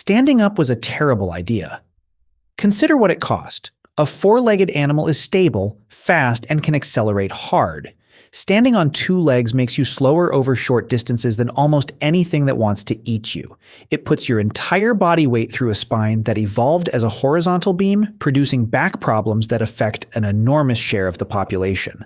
Standing up was a terrible idea. Consider what it cost. A four-legged animal is stable, fast, and can accelerate hard. Standing on two legs makes you slower over short distances than almost anything that wants to eat you. It puts your entire body weight through a spine that evolved as a horizontal beam, producing back problems that affect an enormous share of the population.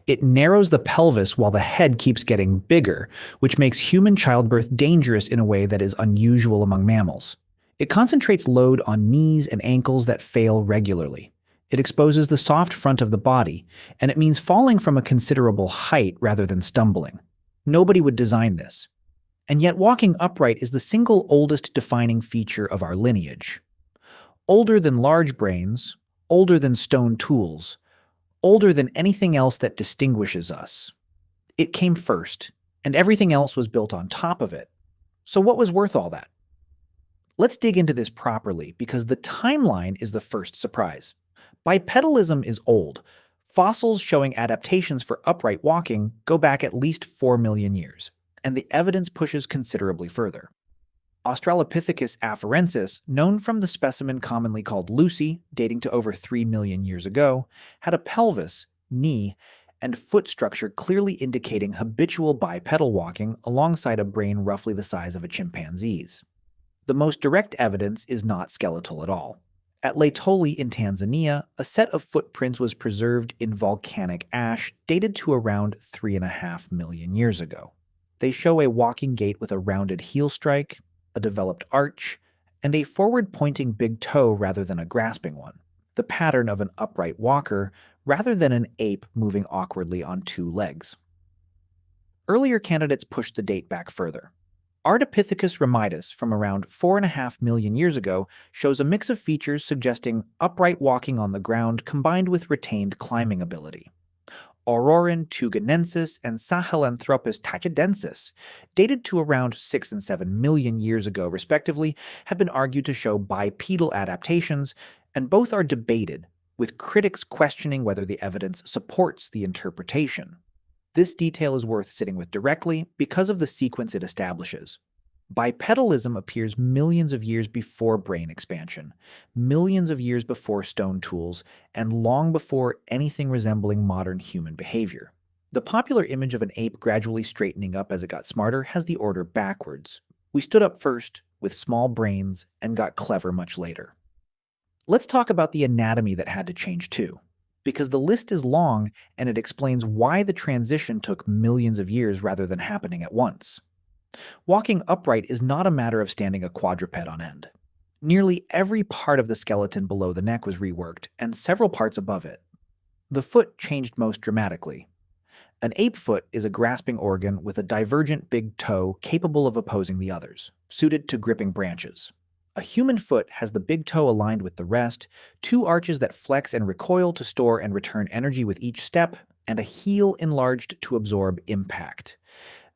It narrows the pelvis while the head keeps getting bigger, which makes human childbirth dangerous in a way that is unusual among mammals. It concentrates load on knees and ankles that fail regularly. It exposes the soft front of the body, and it means falling from a considerable height rather than stumbling. Nobody would design this. And yet walking upright is the single oldest defining feature of our lineage. Older than large brains, older than stone tools, older than anything else that distinguishes us. It came first, and everything else was built on top of it. So what was worth all that? Let's dig into this properly, because the timeline is the first surprise. Bipedalism is old. Fossils showing adaptations for upright walking go back at least 4 million years, and the evidence pushes considerably further. Australopithecus afarensis, known from the specimen commonly called Lucy, dating to over 3 million years ago, had a pelvis, knee, and foot structure clearly indicating habitual bipedal walking alongside a brain roughly the size of a chimpanzee's. The most direct evidence is not skeletal at all. At Laetoli in Tanzania, a set of footprints was preserved in volcanic ash dated to around 3.5 million years ago. They show a walking gait with a rounded heel strike, a developed arch, and a forward-pointing big toe rather than a grasping one, the pattern of an upright walker rather than an ape moving awkwardly on two legs. Earlier candidates pushed the date back further. Ardipithecus ramidus from around 4.5 million years ago shows a mix of features suggesting upright walking on the ground combined with retained climbing ability. Aurorin tuganensis and Sahelanthropus tachidensis, dated to around 6 and 7 million years ago respectively, have been argued to show bipedal adaptations, and both are debated, with critics questioning whether the evidence supports the interpretation. This detail is worth sitting with directly because of the sequence it establishes. Bipedalism appears millions of years before brain expansion, millions of years before stone tools, and long before anything resembling modern human behavior. The popular image of an ape gradually straightening up as it got smarter has the order backwards. We stood up first, with small brains, and got clever much later. Let's talk about the anatomy that had to change too, because the list is long and it explains why the transition took millions of years rather than happening at once. Walking upright is not a matter of standing a quadruped on end. Nearly every part of the skeleton below the neck was reworked, and several parts above it. The foot changed most dramatically. An ape foot is a grasping organ with a divergent big toe capable of opposing the others, suited to gripping branches. A human foot has the big toe aligned with the rest, two arches that flex and recoil to store and return energy with each step, and a heel enlarged to absorb impact.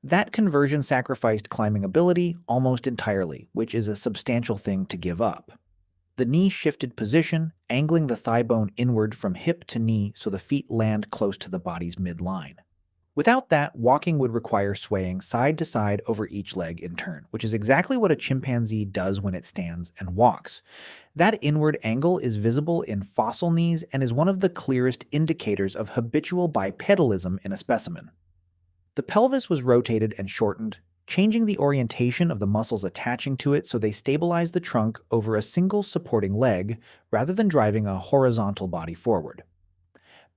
That conversion sacrificed climbing ability almost entirely, which is a substantial thing to give up. The knee shifted position, angling the thigh bone inward from hip to knee so the feet land close to the body's midline. Without that, walking would require swaying side to side over each leg in turn, which is exactly what a chimpanzee does when it stands and walks. That inward angle is visible in fossil knees and is one of the clearest indicators of habitual bipedalism in a specimen. The pelvis was rotated and shortened, changing the orientation of the muscles attaching to it so they stabilize the trunk over a single supporting leg rather than driving a horizontal body forward.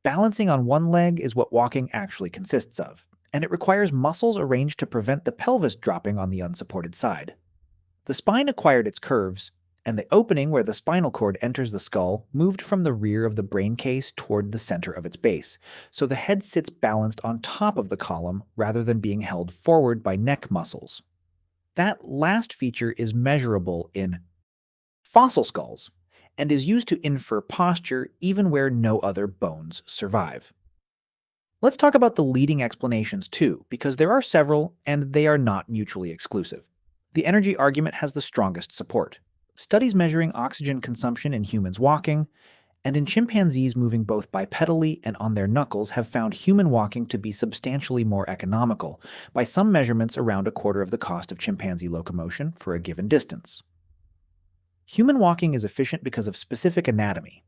Balancing on one leg is what walking actually consists of, and it requires muscles arranged to prevent the pelvis dropping on the unsupported side. The spine acquired its curves, and the opening where the spinal cord enters the skull moved from the rear of the brain case toward the center of its base, so the head sits balanced on top of the column rather than being held forward by neck muscles. That last feature is measurable in fossil skulls, and is used to infer posture even where no other bones survive. Let's talk about the leading explanations too, because there are several and they are not mutually exclusive. The energy argument has the strongest support. Studies measuring oxygen consumption in humans walking, and in chimpanzees moving both bipedally and on their knuckles have found human walking to be substantially more economical, by some measurements around a quarter of the cost of chimpanzee locomotion for a given distance. Human walking is efficient because of specific anatomy: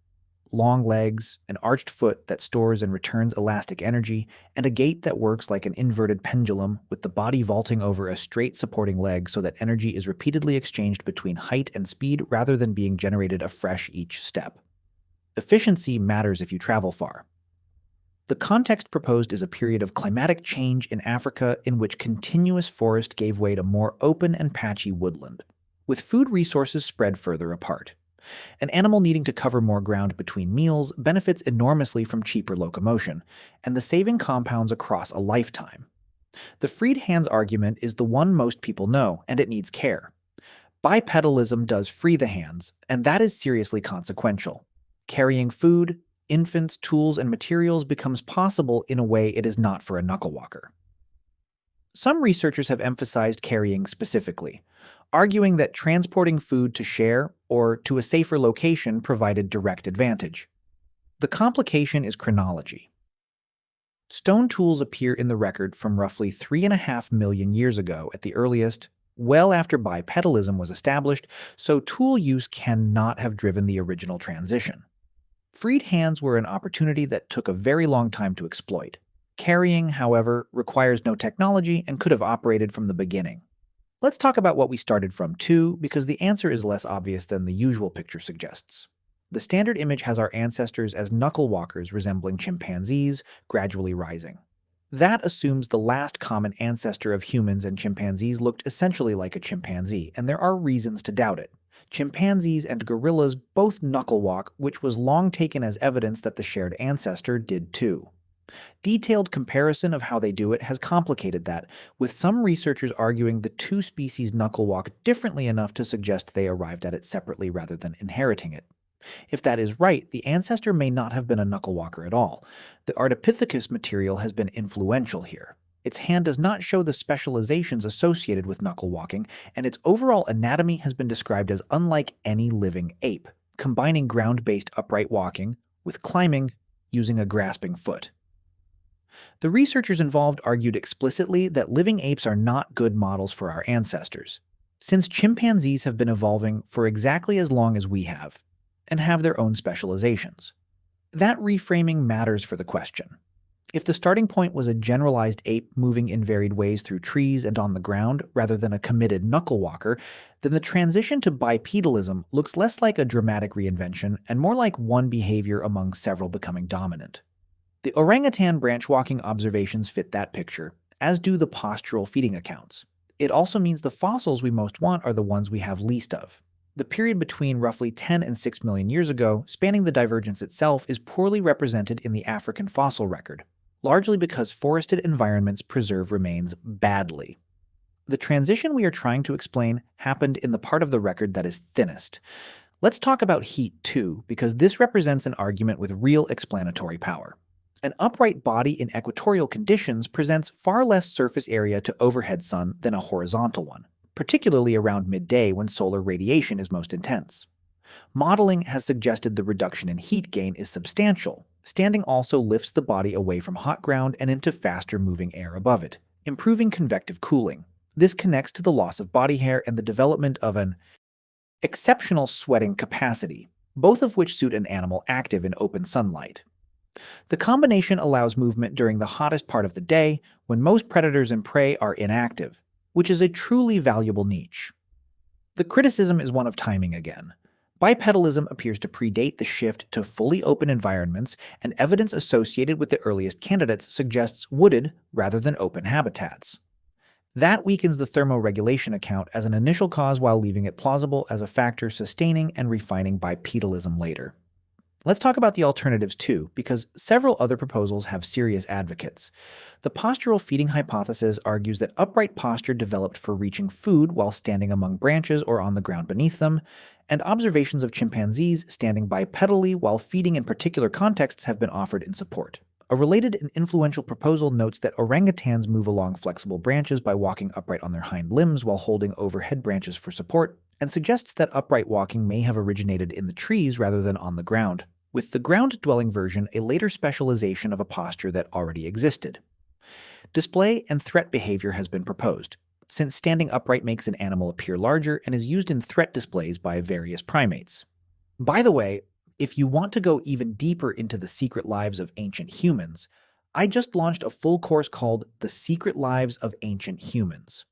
long legs, an arched foot that stores and returns elastic energy, and a gait that works like an inverted pendulum with the body vaulting over a straight supporting leg so that energy is repeatedly exchanged between height and speed rather than being generated afresh each step. Efficiency matters if you travel far. The context proposed is a period of climatic change in Africa in which continuous forest gave way to more open and patchy woodland, with food resources spread further apart. An animal needing to cover more ground between meals benefits enormously from cheaper locomotion, and the saving compounds across a lifetime. The freed hands argument is the one most people know, and it needs care. Bipedalism does free the hands, and that is seriously consequential. Carrying food, infants, tools, and materials becomes possible in a way it is not for a knuckle walker. Some researchers have emphasized carrying specifically, arguing that transporting food to share or to a safer location provided direct advantage. The complication is chronology. Stone tools appear in the record from roughly 3.5 million years ago at the earliest, well after bipedalism was established, so tool use cannot have driven the original transition. Freed hands were an opportunity that took a very long time to exploit. Carrying, however, requires no technology and could have operated from the beginning. Let's talk about what we started from too, because the answer is less obvious than the usual picture suggests. The standard image has our ancestors as knuckle walkers resembling chimpanzees, gradually rising. That assumes the last common ancestor of humans and chimpanzees looked essentially like a chimpanzee, and there are reasons to doubt it. Chimpanzees and gorillas both knuckle walk, which was long taken as evidence that the shared ancestor did too. Detailed comparison of how they do it has complicated that, with some researchers arguing the two species knuckle walk differently enough to suggest they arrived at it separately rather than inheriting it. If that is right, the ancestor may not have been a knuckle walker at all. The Ardipithecus material has been influential here. Its hand does not show the specializations associated with knuckle walking, and its overall anatomy has been described as unlike any living ape, combining ground-based upright walking with climbing using a grasping foot. The researchers involved argued explicitly that living apes are not good models for our ancestors, since chimpanzees have been evolving for exactly as long as we have, and have their own specializations. That reframing matters for the question. If the starting point was a generalized ape moving in varied ways through trees and on the ground rather than a committed knuckle walker, then the transition to bipedalism looks less like a dramatic reinvention and more like one behavior among several becoming dominant. The orangutan branch walking observations fit that picture, as do the postural feeding accounts. It also means the fossils we most want are the ones we have least of. The period between roughly 10 and 6 million years ago, spanning the divergence itself, is poorly represented in the African fossil record, largely because forested environments preserve remains badly. The transition we are trying to explain happened in the part of the record that is thinnest. Let's talk about heat too, because this represents an argument with real explanatory power. An upright body in equatorial conditions presents far less surface area to overhead sun than a horizontal one, particularly around midday when solar radiation is most intense. Modeling has suggested the reduction in heat gain is substantial. Standing also lifts the body away from hot ground and into faster moving air above it, improving convective cooling. This connects to the loss of body hair and the development of an exceptional sweating capacity, both of which suit an animal active in open sunlight. The combination allows movement during the hottest part of the day when most predators and prey are inactive, which is a truly valuable niche. The criticism is one of timing again. Bipedalism appears to predate the shift to fully open environments, and evidence associated with the earliest candidates suggests wooded rather than open habitats. That weakens the thermoregulation account as an initial cause while leaving it plausible as a factor sustaining and refining bipedalism later. Let's talk about the alternatives too, because several other proposals have serious advocates. The postural feeding hypothesis argues that upright posture developed for reaching food while standing among branches or on the ground beneath them, and observations of chimpanzees standing bipedally while feeding in particular contexts have been offered in support. A related and influential proposal notes that orangutans move along flexible branches by walking upright on their hind limbs while holding overhead branches for support, and suggests that upright walking may have originated in the trees rather than on the ground, with the ground-dwelling version a later specialization of a posture that already existed. Display and threat behavior has been proposed. since standing upright makes an animal appear larger and is used in threat displays by various primates. By the way, if you want to go even deeper into the secret lives of ancient humans, I just launched a full course called The Secret Lives of Ancient Humans.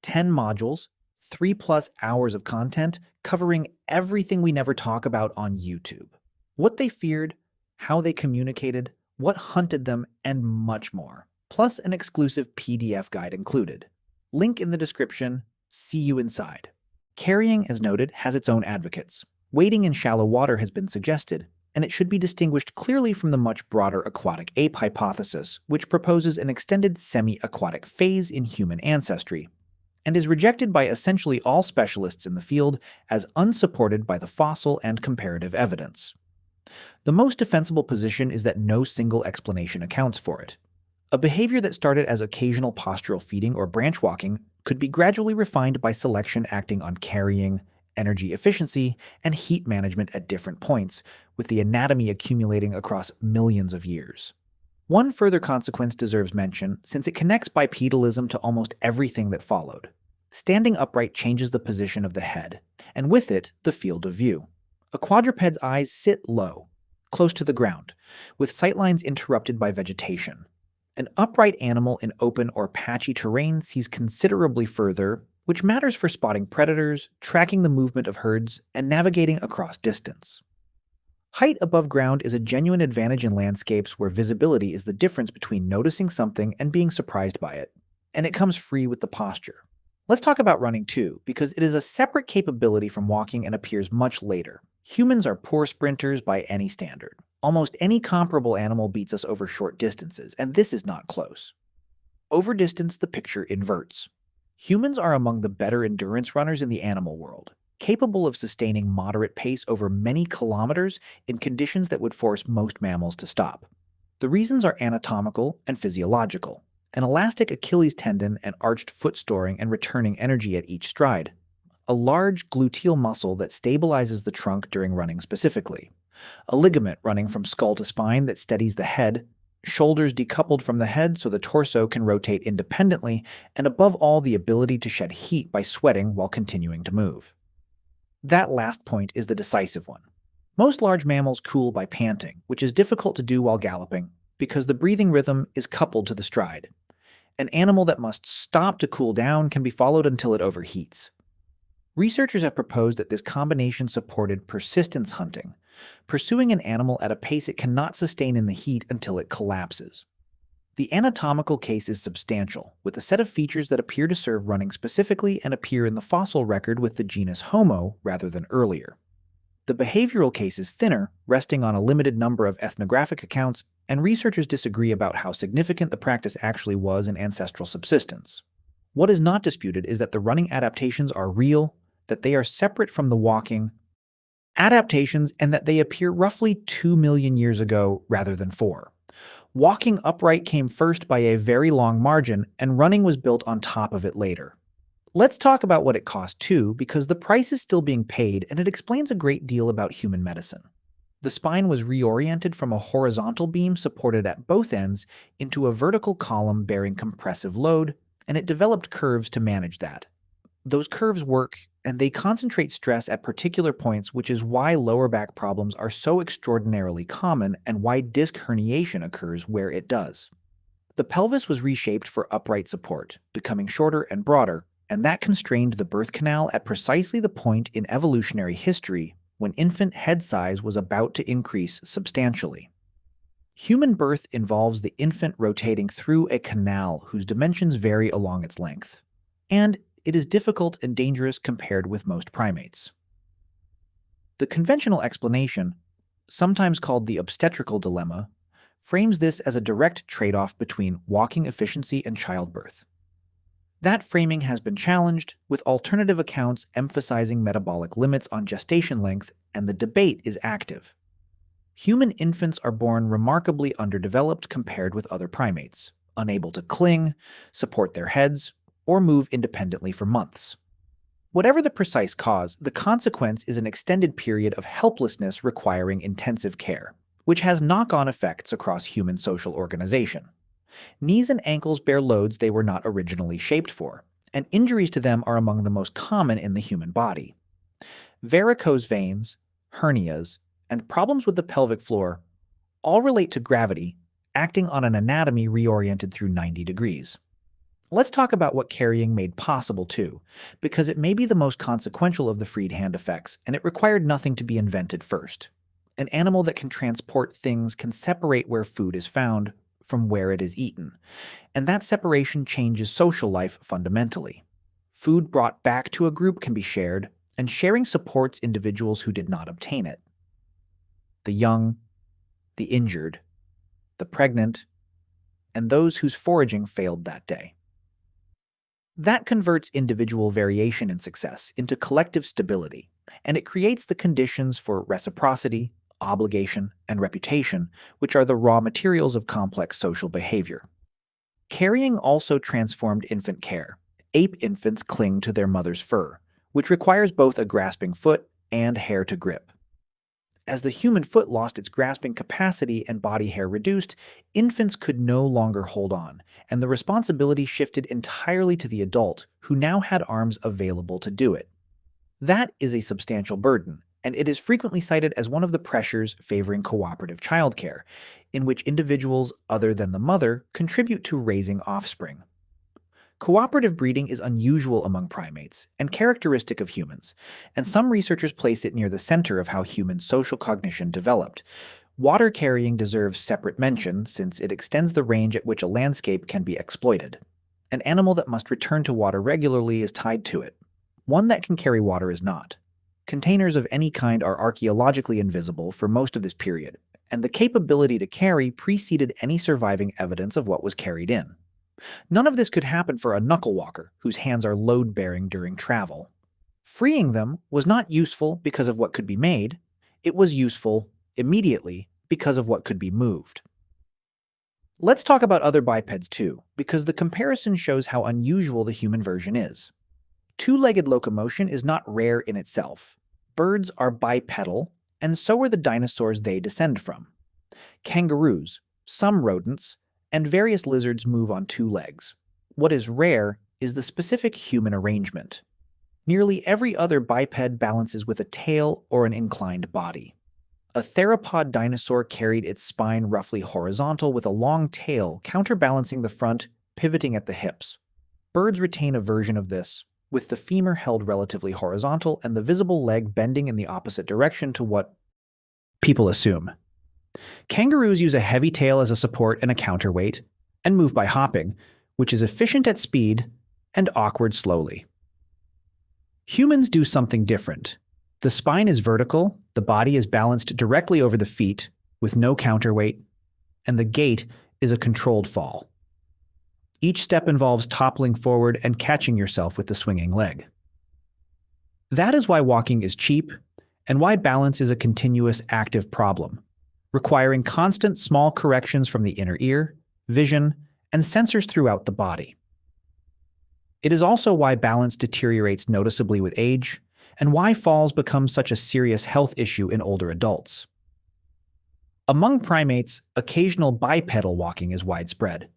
10 modules, 3+ hours of content covering everything we never talk about on YouTube. What they feared, how they communicated, what hunted them, and much more. Plus an exclusive PDF guide included. Link in the description. See you inside. Carrying, as noted, has its own advocates. Wading in shallow water has been suggested, and it should be distinguished clearly from the much broader aquatic ape hypothesis, which proposes an extended semi-aquatic phase in human ancestry, and is rejected by essentially all specialists in the field as unsupported by the fossil and comparative evidence. The most defensible position is that no single explanation accounts for it. A behavior that started as occasional postural feeding or branch walking could be gradually refined by selection acting on carrying, energy efficiency, and heat management at different points, with the anatomy accumulating across millions of years. One further consequence deserves mention, since it connects bipedalism to almost everything that followed. Standing upright changes the position of the head, and with it, the field of view. A quadruped's eyes sit low, close to the ground, with sightlines interrupted by vegetation. An upright animal in open or patchy terrain sees considerably further, which matters for spotting predators, tracking the movement of herds, and navigating across distance. Height above ground is a genuine advantage in landscapes where visibility is the difference between noticing something and being surprised by it, and it comes free with the posture. Let's talk about running too, because it is a separate capability from walking and appears much later. Humans are poor sprinters by any standard. Almost any comparable animal beats us over short distances, and this is not close. Over distance, the picture inverts. Humans are among the better endurance runners in the animal world, capable of sustaining moderate pace over many kilometers in conditions that would force most mammals to stop. The reasons are anatomical and physiological: an elastic Achilles tendon and arched foot storing and returning energy at each stride, a large gluteal muscle that stabilizes the trunk during running specifically, a ligament running from skull to spine that steadies the head, shoulders decoupled from the head so the torso can rotate independently, and above all, the ability to shed heat by sweating while continuing to move. That last point is the decisive one. Most large mammals cool by panting, which is difficult to do while galloping because the breathing rhythm is coupled to the stride. An animal that must stop to cool down can be followed until it overheats. Researchers have proposed that this combination supported persistence hunting, pursuing an animal at a pace it cannot sustain in the heat until it collapses. The anatomical case is substantial, with a set of features that appear to serve running specifically and appear in the fossil record with the genus Homo rather than earlier. The behavioral case is thinner, resting on a limited number of ethnographic accounts, and researchers disagree about how significant the practice actually was in ancestral subsistence. What is not disputed is that the running adaptations are real, that they are separate from the walking adaptations, and that they appear roughly 2 million years ago rather than 4. Walking upright came first by a very long margin, and running was built on top of it later. Let's talk about what it cost too, because the price is still being paid and it explains a great deal about human medicine. The spine was reoriented from a horizontal beam supported at both ends into a vertical column bearing compressive load, and it developed curves to manage that. Those curves work, and they concentrate stress at particular points, which is why lower back problems are so extraordinarily common and why disc herniation occurs where it does. The pelvis was reshaped for upright support, becoming shorter and broader, and that constrained the birth canal at precisely the point in evolutionary history when infant head size was about to increase substantially. Human birth involves the infant rotating through a canal whose dimensions vary along its length, and it is difficult and dangerous compared with most primates. The conventional explanation, sometimes called the obstetrical dilemma, frames this as a direct trade-off between walking efficiency and childbirth. That framing has been challenged, with alternative accounts emphasizing metabolic limits on gestation length, and the debate is active. Human infants are born remarkably underdeveloped compared with other primates, unable to cling, support their heads, or move independently for months. Whatever the precise cause, the consequence is an extended period of helplessness requiring intensive care, which has knock-on effects across human social organization. Knees and ankles bear loads they were not originally shaped for, and injuries to them are among the most common in the human body. Varicose veins, hernias, and problems with the pelvic floor all relate to gravity acting on an anatomy reoriented through 90 degrees. Let's talk about what carrying made possible too, because it may be the most consequential of the freed hand effects, and it required nothing to be invented first. An animal that can transport things can separate where food is found from where it is eaten, and that separation changes social life fundamentally. Food brought back to a group can be shared, and sharing supports individuals who did not obtain it. The young, the injured, the pregnant, and those whose foraging failed that day. That converts individual variation in success into collective stability, and it creates the conditions for reciprocity, obligation, and reputation, which are the raw materials of complex social behavior. Carrying also transformed infant care. Ape infants cling to their mother's fur, which requires both a grasping foot and hair to grip. As the human foot lost its grasping capacity and body hair reduced, infants could no longer hold on, and the responsibility shifted entirely to the adult, who now had arms available to do it. That is a substantial burden, and it is frequently cited as one of the pressures favoring cooperative childcare, in which individuals other than the mother contribute to raising offspring. Cooperative breeding is unusual among primates and characteristic of humans, and some researchers place it near the center of how human social cognition developed. Water carrying deserves separate mention since it extends the range at which a landscape can be exploited. An animal that must return to water regularly is tied to it. One that can carry water is not. Containers of any kind are archaeologically invisible for most of this period, and the capability to carry preceded any surviving evidence of what was carried in. None of this could happen for a knuckle walker, whose hands are load-bearing during travel. Freeing them was not useful because of what could be made, it was useful immediately because of what could be moved. Let's talk about other bipeds too, because the comparison shows how unusual the human version is. Two-legged locomotion is not rare in itself. Birds are bipedal, and so are the dinosaurs they descend from. Kangaroos, some rodents, and various lizards move on two legs. What is rare is the specific human arrangement. Nearly every other biped balances with a tail or an inclined body. A theropod dinosaur carried its spine roughly horizontal with a long tail counterbalancing the front, pivoting at the hips. Birds retain a version of this, with the femur held relatively horizontal and the visible leg bending in the opposite direction to what people assume. Kangaroos use a heavy tail as a support and a counterweight, and move by hopping, which is efficient at speed and awkward slowly. Humans do something different. The spine is vertical, the body is balanced directly over the feet, with no counterweight, and the gait is a controlled fall. Each step involves toppling forward and catching yourself with the swinging leg. That is why walking is cheap, and why balance is a continuous, active problem, requiring constant small corrections from the inner ear, vision, and sensors throughout the body. It is also why balance deteriorates noticeably with age, and why falls become such a serious health issue in older adults. Among primates, occasional bipedal walking is widespread.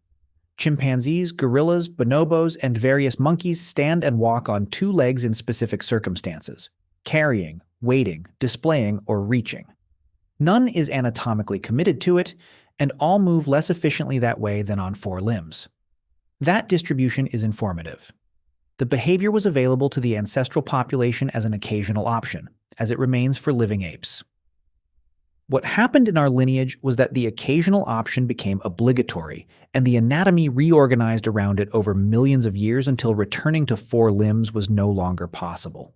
Chimpanzees, gorillas, bonobos, and various monkeys stand and walk on two legs in specific circumstances, carrying, waiting, displaying, or reaching. None is anatomically committed to it, and all move less efficiently that way than on four limbs. That distribution is informative. The behavior was available to the ancestral population as an occasional option, as it remains for living apes. What happened in our lineage was that the occasional option became obligatory, and the anatomy reorganized around it over millions of years until returning to four limbs was no longer possible.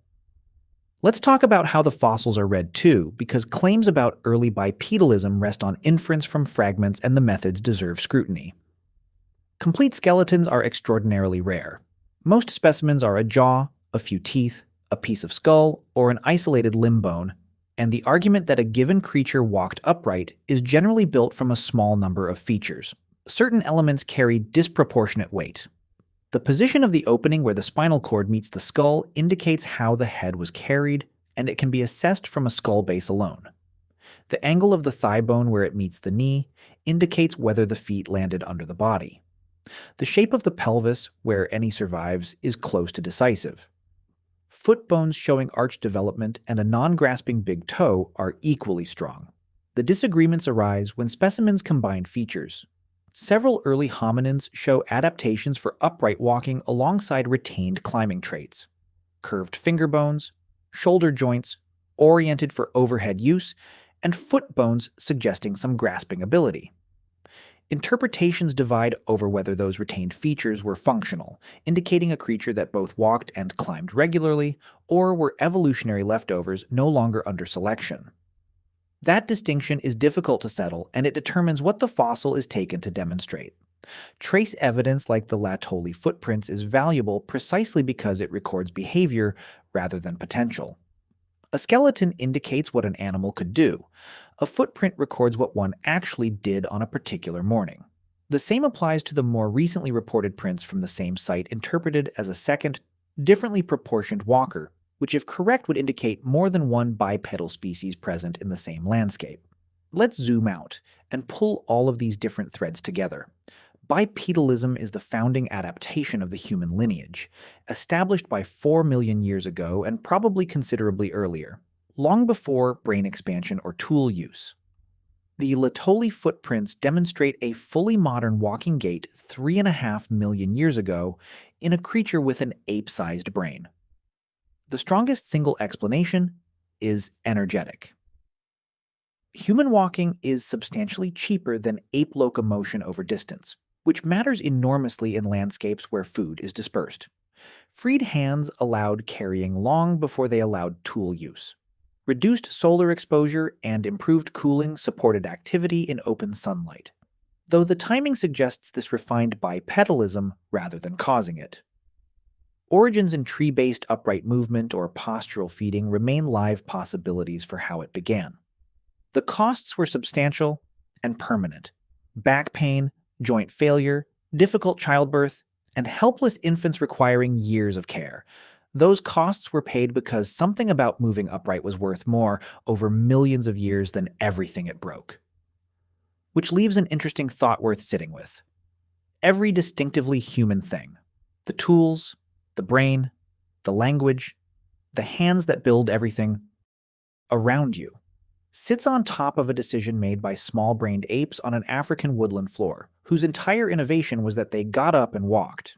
Let's talk about how the fossils are read too, because claims about early bipedalism rest on inference from fragments and the methods deserve scrutiny. Complete skeletons are extraordinarily rare. Most specimens are a jaw, a few teeth, a piece of skull, or an isolated limb bone, and the argument that a given creature walked upright is generally built from a small number of features. Certain elements carry disproportionate weight. The position of the opening where the spinal cord meets the skull indicates how the head was carried, and it can be assessed from a skull base alone. The angle of the thigh bone where it meets the knee indicates whether the feet landed under the body. The shape of the pelvis, where any survives, is close to decisive. Foot bones showing arch development and a non-grasping big toe are equally strong. The disagreements arise when specimens combine features. Several early hominins show adaptations for upright walking alongside retained climbing traits. Curved finger bones, shoulder joints, oriented for overhead use, and foot bones suggesting some grasping ability. Interpretations divide over whether those retained features were functional, indicating a creature that both walked and climbed regularly, or were evolutionary leftovers no longer under selection. That distinction is difficult to settle, and it determines what the fossil is taken to demonstrate. Trace evidence like the Laetoli footprints is valuable precisely because it records behavior rather than potential. A skeleton indicates what an animal could do. A footprint records what one actually did on a particular morning. The same applies to the more recently reported prints from the same site interpreted as a second, differently proportioned walker, which if correct would indicate more than one bipedal species present in the same landscape. Let's zoom out and pull all of these different threads together. Bipedalism is the founding adaptation of the human lineage, established by 4 million years ago and probably considerably earlier, long before brain expansion or tool use. The Laetoli footprints demonstrate a fully modern walking gait 3.5 million years ago in a creature with an ape-sized brain. The strongest single explanation is energetic. Human walking is substantially cheaper than ape locomotion over distance, which matters enormously in landscapes where food is dispersed. Freed hands allowed carrying long before they allowed tool use. Reduced solar exposure and improved cooling supported activity in open sunlight, though the timing suggests this refined bipedalism rather than causing it. Origins in tree-based upright movement or postural feeding remain live possibilities for how it began. The costs were substantial and permanent. Back pain, joint failure, difficult childbirth, and helpless infants requiring years of care. Those costs were paid because something about moving upright was worth more over millions of years than everything it broke. Which leaves an interesting thought worth sitting with. Every distinctively human thing, the tools, the brain, the language, the hands that build everything around you, sits on top of a decision made by small-brained apes on an African woodland floor, whose entire innovation was that they got up and walked.